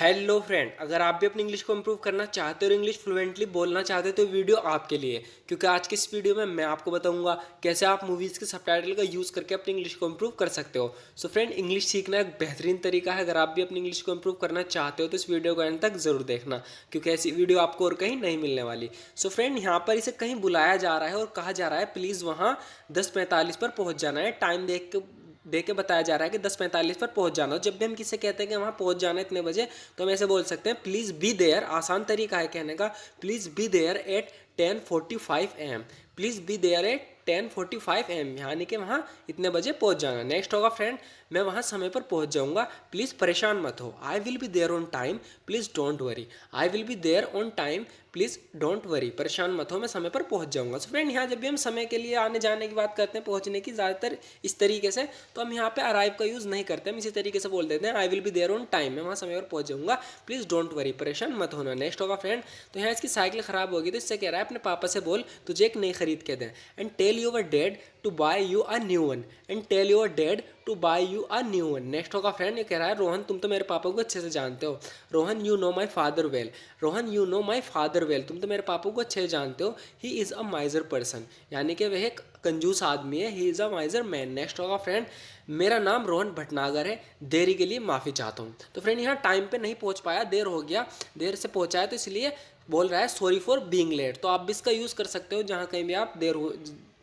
Hello friend, अगर आप भी अपनी इंग्लिश को इंप्रूव करना चाहते हो और इंग्लिश फ्लुएंटली बोलना चाहते हो तो वीडियो आपके लिए है। क्योंकि आज की इस वीडियो में मैं आपको बताऊंगा कैसे आप मूवीज़ के सबटाइटल का यूज़ करके अपनी इंग्लिश को इंप्रूव कर सकते हो। सो फ्रेंड, इंग्लिश सीखना एक बेहतरीन तरीका है। अगर आप भी अपनी इंग्लिश को इंप्रूव करना चाहते हो तो इस वीडियो को एंड तक जरूर देखना, क्योंकि ऐसी वीडियो आपको और कहीं नहीं मिलने वाली। सो फ्रेंड, यहाँ पर इसे कहीं बुलाया जा रहा है और कहा जा रहा है प्लीज़ वहाँ 10:45 पर पहुँच जाना है। टाइम दे के बताया जा रहा है कि 10:45 पर पहुंच जाना हो। जब भी हम किसी कहते हैं कि वहाँ पहुंच जाना है इतने बजे, तो हम ऐसे बोल सकते हैं प्लीज़ बी देयर। आसान तरीका है कहने का, please be there at 10:45 AM। Please be there at 10:45 AM, यानी कि वहाँ इतने बजे पहुंच जाना। नेक्स्ट होगा फ्रेंड, मैं वहाँ समय पर पहुंच जाऊँगा, प्लीज़ परेशान मत हो। I will be there on time, please don't worry. I will be there on time, please don't worry. परेशान मत हो, मैं समय पर पहुंच जाऊँगा। सो फ्रेंड, यहाँ जब भी हम समय के लिए आने जाने की बात करते हैं, पहुँचने की, ज़्यादातर इस तरीके से, तो हम यहाँ पे अराइव का यूज़ नहीं करते। हम इसी तरीके से बोल देते हैं I will be there on time, मैं वहाँ समय पर पहुँच जाऊँगा, प्लीज़ डोंट वरी, परेशान मत होना। नेक्स्ट होगा फ्रेंड, तो यहाँ इसकी साइकिल ख़राब होगी तो इससे कह रहा है अपने पापा से बोल तुझे एक नई खरीद के दें। And tell your dad to buy you a new one. And tell your dad to buy you a new one. Next होगा फ्रेंड, ये कह रहा है रोहन तुम तो मेरे पापा को अच्छे से जानते हो। Rohan you know my father well. Rohan you know my father well, तुम तो मेरे पापा को अच्छे से जानते हो। ही इज़ अ माइजर पर्सन, यानी कि वह एक कंजूस आदमी है। He is a माइजर man. Next होगा फ्रेंड, मेरा नाम रोहन भटनागर है, देरी के लिए माफ़ी चाहता हूँ। तो फ्रेंड, यहाँ टाइम पे नहीं पहुँच पाया, देर हो गया, देर से पहुँचा है, तो इसलिए बोल रहा है सॉरी फॉर बीइंग लेट। तो आप भी इसका यूज़ कर सकते हो, जहाँ कहीं भी आप देर हो,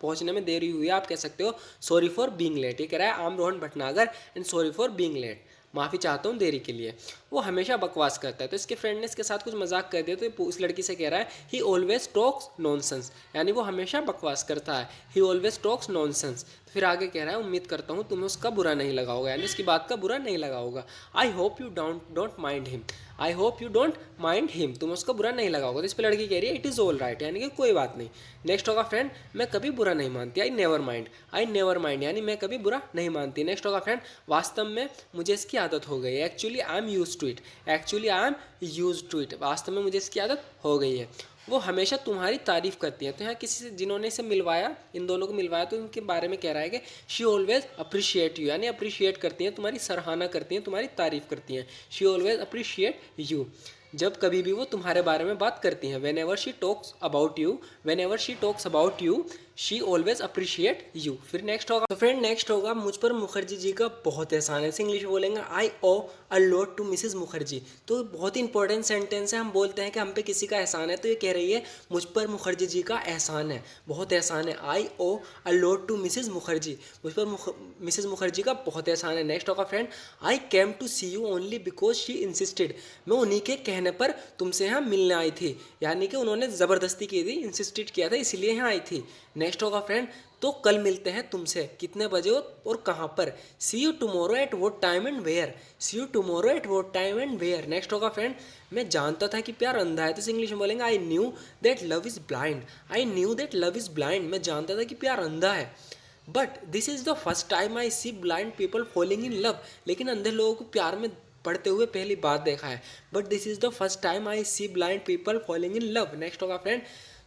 पहुंचने में देरी हुई है, आप कह सकते हो सॉरी फॉर बीइंग लेट। ये कह रहा है I am Rohan Bhatnagar and sorry for being late, माफ़ी चाहता हूँ देरी के लिए। वो हमेशा बकवास करता है, तो इसके फ्रेंड ने इसके साथ कुछ मजाक कर दिया, तो उस लड़की से कह रहा है ही ऑलवेज टॉक्स नॉनसेंस, यानी वो हमेशा बकवास करता है। ही ऑलवेज टॉक्स नॉनसेंस। तो फिर आगे कह रहा है उम्मीद करता हूँ तुम्हें उसका बुरा नहीं लगा होगा, यानी इसकी बात का बुरा नहीं लगा होगा। I hope you don't mind him. I hope you don't mind him, तुम्हें उसका बुरा नहीं लगा होगा। तो इस पर लड़की कह रही है इट इज़ ऑल राइट, यानी कि कोई बात नहीं। नेक्स्ट होगा फ्रेंड, मैं कभी बुरा नहीं मानती। I never mind. I never mind, यानी मैं कभी बुरा नहीं मानती। नेक्स्ट होगा फ्रेंड, वास्तव में मुझे इसकी आदत हो गई है। Actually I am use to it. Actually I am use to it, वास्तव में मुझे इसकी आदत हो गई है। वो हमेशा तुम्हारी तारीफ करती हैं। तो यहाँ किसी से जिन्होंने इसे मिलवाया, इन दोनों को मिलवाया, तो उनके बारे में कह रहा है कि शी ऑलवेज अप्रिशिएट यू, यानी अप्रिशिएट करती हैं, तुम्हारी सराहना करती हैं, तुम्हारी तारीफ करती हैं। शी ऑलवेज अप्रिशिएट यू, जब कभी भी वो तुम्हारे बारे में बात करती हैं। When ever she talks about you, when ever she talks about you, she always appreciate you. फिर नेक्स्ट होगा, तो फ्रेंड नेक्स्ट होगा मुझ पर मुखर्जी जी का बहुत एहसान है। इंग्लिश में बोलेंगे I owe a lot to Mrs Mukherjee. तो बहुत ही इंपॉर्टेंट सेंटेंस है। हम बोलते हैं कि हम पे किसी का एहसान है, तो ये कह रही है मुझ पर मुखर्जी जी का एहसान है, बहुत एहसान है। I owe a lot to Mrs Mukherjee, मुझ पर मिसेस मुखर्जी का बहुत एहसान है। नेक्स्ट होगा friend, I came to see you only because she insisted. मैं उन्हीं के कहने पर तुमसे यहाँ मिलने आई थी, यानी कि उन्होंने ज़बरदस्ती की थी, इंसिस्टेड किया था, इसीलिए यहाँ आई थी। नेक्स्ट होगा फ्रेंड, तो कल मिलते हैं तुमसे, कितने बजे हो और कहाँ पर। See you tomorrow at what time and where. See you tomorrow at what time and where. Next होगा फ्रेंड, मैं जानता था कि प्यार अंधा है, तो इस इंग्लिश में बोलेंगे I knew that love is blind. I knew that love is blind, मैं जानता था कि प्यार अंधा है। But this is the first time I see blind people falling in love. लेकिन अंधे लोगों को प्यार में पढ़ते हुए पहली बात देखा है। But this is the first time I see blind people falling in love. Next होगा फ्रेंड,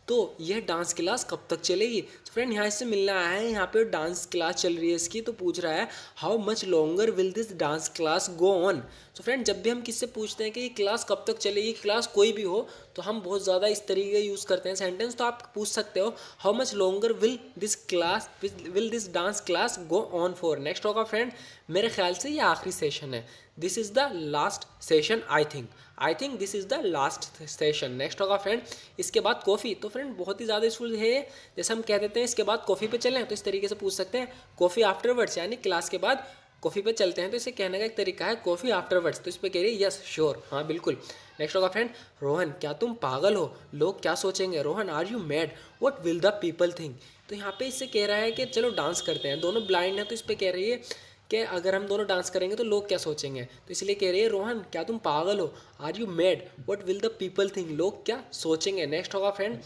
तो यह डांस क्लास कब तक चलेगी। तो फ्रेंड, यहाँ इससे मिलना आया है, यहाँ पे डांस क्लास चल रही है इसकी, तो पूछ रहा है how much longer will this dance class go on. तो फ्रेंड, जब भी हम किससे पूछते हैं कि ये क्लास कब तक चलेगी, क्लास कोई भी हो, तो हम बहुत ज़्यादा इस तरीके यूज़ करते हैं सेंटेंस। तो आप पूछ सकते हो how much longer will this dance class go on for. Next होगा फ्रेंड, मेरे ख्याल से ये आखिरी सेशन है। This is the last session I think this is the last session. Next होगा फ्रेंड, इसके बाद कॉफ़ी। तो फ्रेंड, बहुत ही ज़्यादा यूजफुल है, जैसे हम कह देते हैं इसके बाद कॉफ़ी पे चलें, तो इस तरीके से पूछ सकते हैं कॉफ़ी आफ्टरवर्ड्स, यानी क्लास के बाद कॉफ़ी पे चलते हैं। तो इसे कहने का एक तरीका है कॉफ़ी आफ्टरवर्ड्स। तो इस पर कह रही है यस श्योर, हाँ बिल्कुल। नेक्स्ट होगा फ्रेंड, रोहन क्या तुम पागल हो, लोग क्या सोचेंगे। Rohan are you mad, what will the people think. तो यहाँ पे इससे कह रहा है कि चलो डांस करते हैं, दोनों ब्लाइंड हैं, तो इस पर कह रही है कि अगर हम दोनों डांस करेंगे तो लोग क्या सोचेंगे। तो इसलिए कह रही है रोहन क्या तुम पागल हो, are you mad, what will the people think, लोग क्या सोचेंगे। नेक्स्ट होगा फ्रेंड,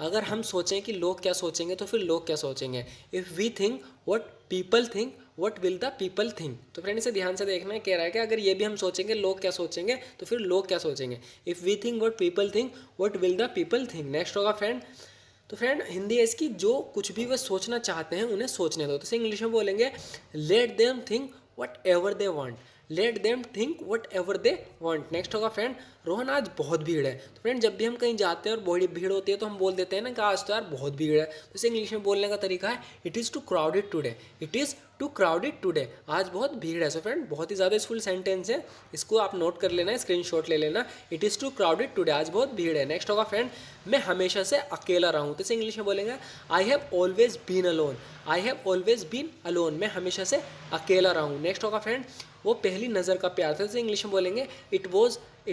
अगर हम सोचें कि लोग क्या सोचेंगे तो फिर लोग क्या सोचेंगे। If we think what people think, what will the people think. तो फ्रेंड, इसे ध्यान से देखना है, कह रहा है कि अगर ये भी हम सोचेंगे लोग क्या सोचेंगे तो फिर लोग क्या सोचेंगे। If we think what people think, what will the people think. Next होगा फ्रेंड, तो फ्रेंड हिंदी है इसकी, जो कुछ भी वे सोचना चाहते हैं उन्हें सोचने दो। तो इसे इंग्लिश में बोलेंगे let them think what ever they want. Let them think what ever they want. Next होगा फ्रेंड, रोहन आज बहुत भीड़ है। तो फ्रेंड जब भी हम कहीं जाते हैं और बड़ी भीड़ होती है तो हम बोल देते हैं ना कि आज तो यार बहुत भीड़ है। तो इसे इंग्लिश में बोलने का तरीका है it is too crowded today, it is too crowded today, आज बहुत भीड़ है। सो फ्रेंड बहुत ही ज़्यादा यूजफुल सेंटेंस है, इसको आप नोट कर लेना, स्क्रीनशॉट ले लेना, it is too crowded today, आज बहुत भीड़ है। नेक्स्ट होगा फ्रेंड, मैं हमेशा से अकेला रहा हूँ। तो इसे इंग्लिश में बोलेंगे I have always been alone, I have always been alone, मैं हमेशा से अकेला रहा हूँ। नेक्स्ट होगा फ्रेंड, वो पहली नज़र का प्यार था। तो इंग्लिश में बोलेंगे it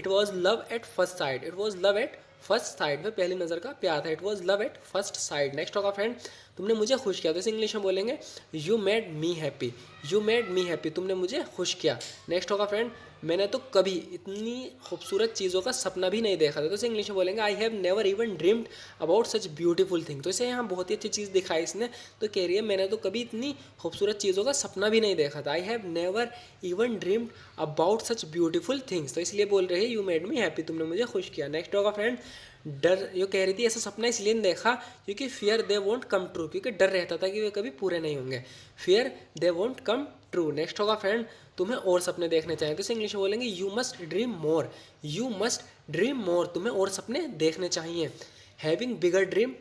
was love at first side, it was love at first side, में पहली नज़र का प्यार था, it was love at first side. Next होगा फ्रेंड, तुमने मुझे खुश किया। तो इसे इंग्लिश में बोलेंगे you made me happy, you made me happy, तुमने मुझे खुश किया। नेक्स्ट होगा फ्रेंड, मैंने तो कभी इतनी खूबसूरत चीज़ों का सपना भी नहीं देखा था। तो इसे इंग्लिश में बोलेंगे I have never even dreamed about such beautiful thing. तो इसे यहाँ बहुत ही अच्छी चीज़ दिखाई इसने, तो कह रही है मैंने तो कभी इतनी खूबसूरत चीज़ों का सपना भी नहीं देखा था। I have never even dreamed about such beautiful things, तो इसलिए बोल रहे हैं यू मेड मी हैप्पी, तुमने मुझे खुश किया। नेक्स्ट होगा फ्रेंड, डर, ये कह रही थी ऐसा सपना इसलिए नहीं देखा क्योंकि fear they won't come true, क्योंकि डर रहता था कि वे कभी पूरे नहीं होंगे, fear they won't come true. Next होगा फ्रेंड, तुम्हें और सपने देखने चाहिए। तो इसे इंग्लिश में बोलेंगे you must dream more, you must dream more, तुम्हें और सपने देखने चाहिए। Having bigger dream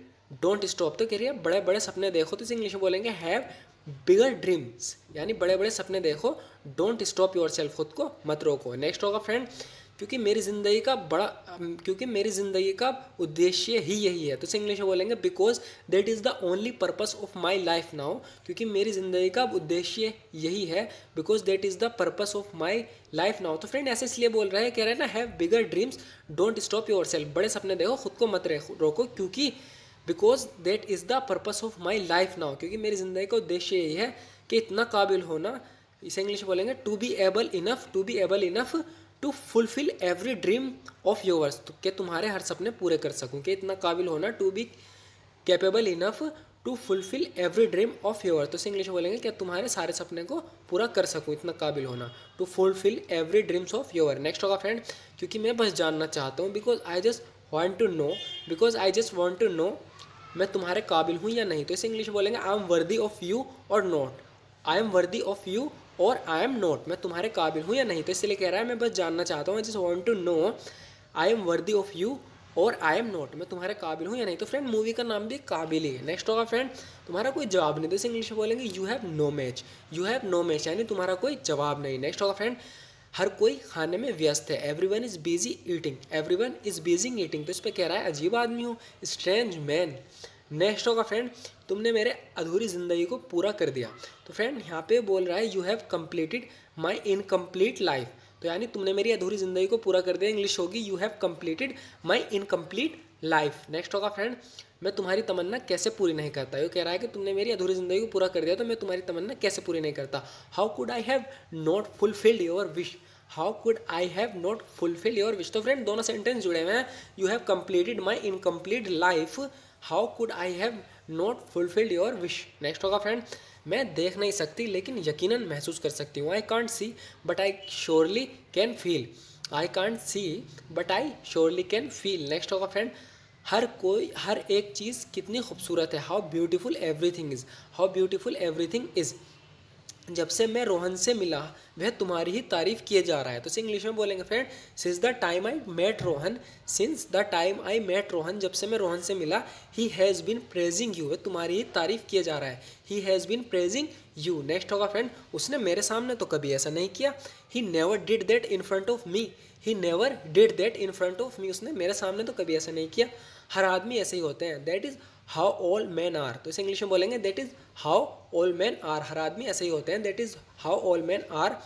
don't stop, तो कह रही है बड़े बड़े सपने देखो। तो इसे इंग्लिश में बोलेंगे हैव बिगर ड्रीम्स, यानी बड़े बड़े सपने देखो, डोंट स्टॉप योर सेल्फ, खुद को मत रोको। नेक्स्ट होगा फ्रेंड, क्योंकि मेरी ज़िंदगी का उद्देश्य ही यही है। तो इसे इंग्लिश में बोलेंगे because that is the only purpose of my life now, क्योंकि मेरी ज़िंदगी का उद्देश्य यही है, because that is the purpose of my life now. तो फ्रेंड ऐसे इसलिए बोल रहा है, कह रहे हैं ना have bigger dreams don't stop your self, बड़े सपने देखो, खुद को मत रोको, क्योंकि because that is the purpose of my life now, क्योंकि मेरी ज़िंदगी का उद्देश्य यही है कि इतना काबिल होना। इसे इंग्लिश में बोलेंगे to be able enough to fulfil every dream of yours, तो क्या तुम्हारे हर सपने पूरे कर सकूँ, कि इतना काबिल होना, to be capable enough to fulfil every dream of your. तो इंग्लिश में बोलेंगे क्या तुम्हारे सारे सपने को पूरा कर सकूँ, इतना काबिल होना, to fulfil every dreams of your. Next होगा फ्रेंड, क्योंकि मैं बस जानना चाहता हूँ, because I just want to know, मैं तुम्हारे काबिल हूँ या नहीं। तो इसे इंग्लिश में बोलेंगे I am worthy of you or not, I am worthy of you और आई एम नॉट, मैं तुम्हारे काबिल हूँ या नहीं। तो इसलिए कह रहा है मैं बस जानना चाहता हूँ, I just want to know I am worthy of you और आई एम नॉट, मैं तुम्हारे काबिल हूँ या नहीं। तो फ्रेंड मूवी का नाम भी काबिल ही है। नेक्स्ट होगा फ्रेंड, तुम्हारा कोई जवाब नहीं। तो इसे इंग्लिश में बोलेंगे you have no match, you have no match, यानी तुम्हारा कोई जवाब नहीं। नेक्स्ट होगा फ्रेंड, हर कोई खाने में व्यस्त है, everyone is busy eating, everyone is busy eating. तो इस पर कह रहा है अजीब आदमी हो, स्ट्रेंज मैन। नेक्स्ट होगा फ्रेंड, तुमने मेरे अधूरी ज़िंदगी को पूरा कर दिया। तो फ्रेंड यहाँ पे बोल रहा है you have completed my incomplete life, तो यानी तुमने मेरी अधूरी ज़िंदगी को पूरा कर दिया। इंग्लिश होगी you have completed my incomplete life. Next होगा फ्रेंड, मैं तुम्हारी तमन्ना कैसे पूरी नहीं करता। ये कह रहा है कि तुमने मेरी अधूरी ज़िंदगी को पूरा कर दिया, तो मैं तुम्हारी तमन्ना कैसे पूरी नहीं करता। How could I have not fulfilled your wish, how could I have not fulfil your wish. तो फ्रेंड दोनों सेंटेंस जुड़े हुए हैं, you have completed my incomplete life, how could I have not fulfilled your wish. Next होगा friend, मैं देख नहीं सकती लेकिन यकीनन महसूस कर सकती हूँ। I can't see but I surely can feel, I can't see but I surely can feel. Next होगा फ्रेंड, हर एक चीज़ कितनी खूबसूरत है, how beautiful everything is, how beautiful everything is. जब से मैं रोहन से मिला वह तुम्हारी ही तारीफ़ किए जा रहा है। तो इंग्लिश में बोलेंगे friend since the time I met Rohan, since the time I met Rohan, जब से मैं रोहन से मिला, he has been praising you, वह तुम्हारी ही तारीफ़ किए जा रहा है, he has been praising you. Next होगा फ्रेंड, उसने मेरे सामने तो कभी ऐसा नहीं किया, he never did that in front of me, he never did that in front of me, उसने मेरे सामने तो कभी ऐसा नहीं किया। हर आदमी ऐसे ही होते हैं, that is how all man are. तो इसे इंग्लिश में बोलेंगे that is how all man are, हर आदमी ऐसे ही होते हैं, that is how all man are.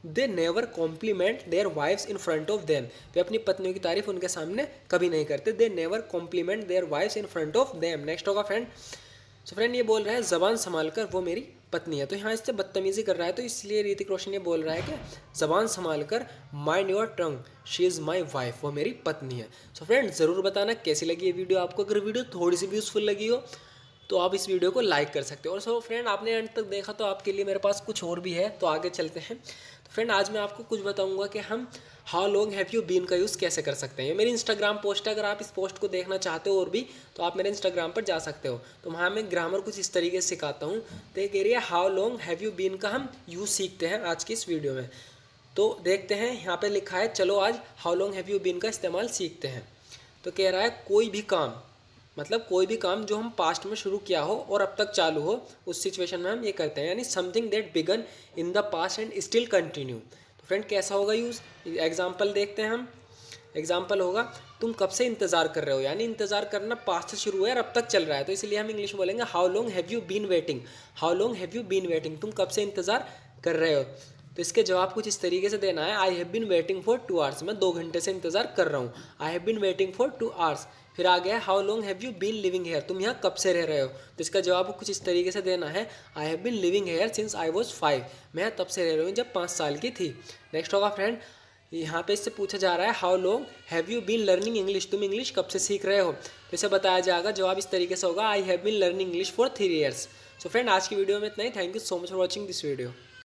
They never compliment their wives in front of them, वे अपनी पत्नियों की तारीफ उनके सामने कभी नहीं करते, they never compliment their wives in front of them. Next होगा फ्रेंड, सो फ्रेंड ये बोल रहा है ज़बान संभाल कर, वो मेरी पत्नी है। तो यहाँ इससे बदतमीज़ी कर रहा है, तो इसलिए ऋतिक रोशन ये बोल रहा है कि ज़बान संभाल कर, mind your tongue, she is my wife, वो मेरी पत्नी है। सो फ्रेंड ज़रूर बताना कैसी लगी ये वीडियो आपको। अगर वीडियो थोड़ी सी भी यूज़फुल लगी हो तो आप इस वीडियो को लाइक कर सकते हो। और सो फ्रेंड आपने अंत तक देखा तो आपके लिए मेरे पास कुछ और भी है, तो आगे चलते हैं। तो फ्रेंड आज मैं आपको कुछ बताऊंगा कि हम how long have you been का यूज़ कैसे कर सकते हैं। मेरी इंस्टाग्राम पोस्ट है, अगर आप इस पोस्ट को देखना चाहते हो और भी, तो आप मेरे इंस्टाग्राम पर जा सकते हो। तो वहाँ मैं ग्रामर कुछ इस तरीके से सिखाता हूँ। तो ये कह रही है how long have you been का हम यूज़ सीखते हैं आज की इस वीडियो में। तो देखते हैं यहाँ पे लिखा है, चलो आज how long have you been का इस्तेमाल सीखते हैं। तो कह रहा है कोई भी काम, मतलब कोई भी काम जो हम पास्ट में शुरू किया हो और अब तक चालू हो, उस सिचुएशन में हम ये करते हैं, यानी something that began in the past and still continue. तो फ्रेंड कैसा होगा यूज़, एग्जाम्पल देखते हैं हम। एग्जाम्पल होगा, तुम कब से इंतज़ार कर रहे हो, यानी इंतज़ार करना पास्ट से शुरू है और अब तक चल रहा है, तो इसलिए हम इंग्लिश में बोलेंगे how long have you been waiting. How long have you been waiting, तुम कब से इंतज़ार कर रहे हो। तो इसके जवाब कुछ इस तरीके से देना है, I have been waiting for 2 hours, मैं 2 घंटे से इंतज़ार कर रहा हूँ। I have been waiting for 2 hours. फिर आ गया how long have you been living here, तुम यहाँ कब से रह रहे हो। तो इसका जवाब कुछ इस तरीके से देना है, I have been living here since I was 5, मैं तब से रह रही हूँ जब 5 साल की थी। नेक्स्ट होगा फ्रेंड, यहाँ पे इससे पूछा जा रहा है how long have you been learning English, तुम इंग्लिश कब से सीख रहे हो। तो इसे बताया जाएगा, जवाब इस तरीके से होगा, I have been learning English for 3 years. So friend आज की वीडियो में इतना ही। Thank you so much for watching this video.